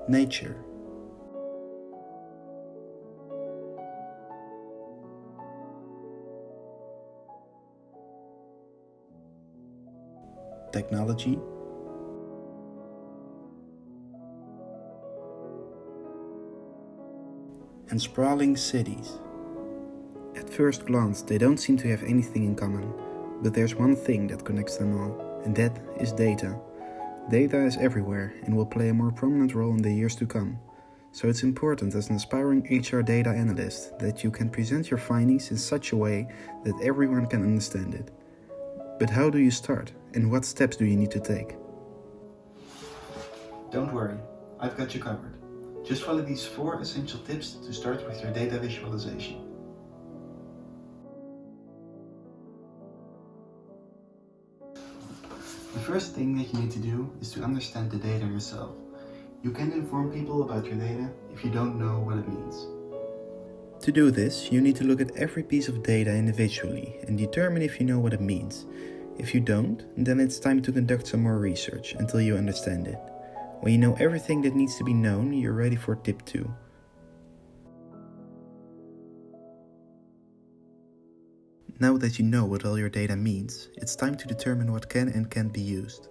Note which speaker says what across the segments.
Speaker 1: nature, technology, and sprawling cities. At first glance, they don't seem to have anything in common, but there's one thing that connects them all, and that is data. Data is everywhere and will play a more prominent role in the years to come. So it's important as an aspiring HR data analyst that you can present your findings in such a way that everyone can understand it. But how do you start, and what steps do you need to take? Don't worry, I've got you covered. Just follow these 4 essential tips to start with your data visualization. The first thing that you need to do is to understand the data yourself. You can't inform people about your data if you don't know what it means. To do this, you need to look at every piece of data individually and determine if you know what it means. If you don't, then it's time to conduct some more research until you understand it. When you know everything that needs to be known, you're ready for tip 2. Now that you know what all your data means, it's time to determine what can and can't be used.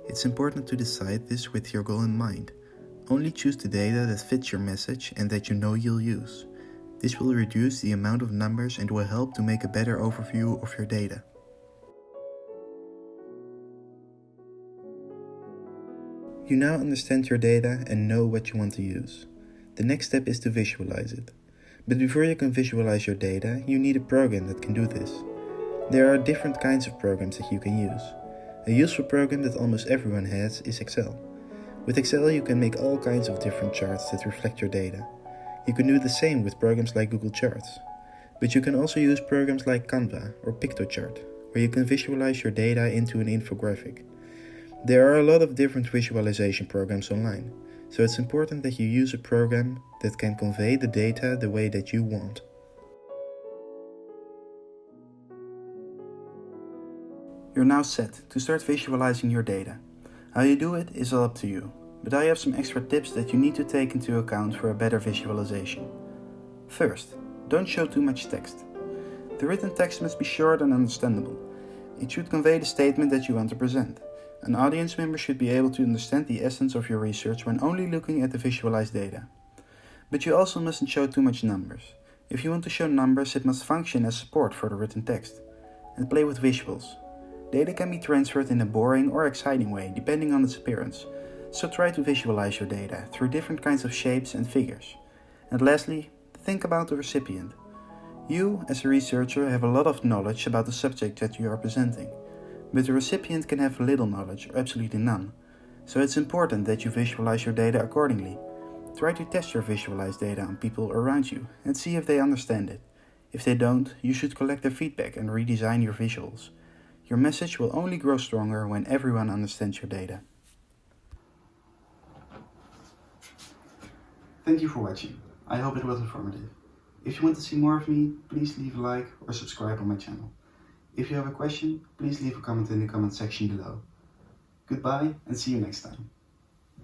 Speaker 1: It's important to decide this with your goal in mind. Only choose the data that fits your message and that you know you'll use. This will reduce the amount of numbers and will help to make a better overview of your data. You now understand your data and know what you want to use. The next step is to visualize it. But before you can visualize your data, you need a program that can do this. There are different kinds of programs that you can use. A useful program that almost everyone has is Excel. With Excel you can make all kinds of different charts that reflect your data. You can do the same with programs like Google Charts. But you can also use programs like Canva or Pictochart, where you can visualize your data into an infographic. There are a lot of different visualization programs online. So it's important that you use a program that can convey the data the way that you want. You're now set to start visualizing your data. How you do it is all up to you, but I have some extra tips that you need to take into account for a better visualization. First, don't show too much text. The written text must be short and understandable. It should convey the statement that you want to present. An audience member should be able to understand the essence of your research when only looking at the visualized data. But you also mustn't show too much numbers. If you want to show numbers, it must function as support for the written text. And play with visuals. Data can be transferred in a boring or exciting way depending on its appearance, so try to visualize your data through different kinds of shapes and figures. And lastly, think about the recipient. You, as a researcher, have a lot of knowledge about the subject that you are presenting. But the recipient can have little knowledge or absolutely none, so it's important that you visualize your data accordingly. Try to test your visualized data on people around you and see if they understand it. If they don't, you should collect their feedback and redesign your visuals. Your message will only grow stronger when everyone understands your data. Thank you for watching. I hope it was informative. If you want to see more of me, please leave a like or subscribe on my channel. If you have a question, please leave a comment in the comment section below. Goodbye and see you next time.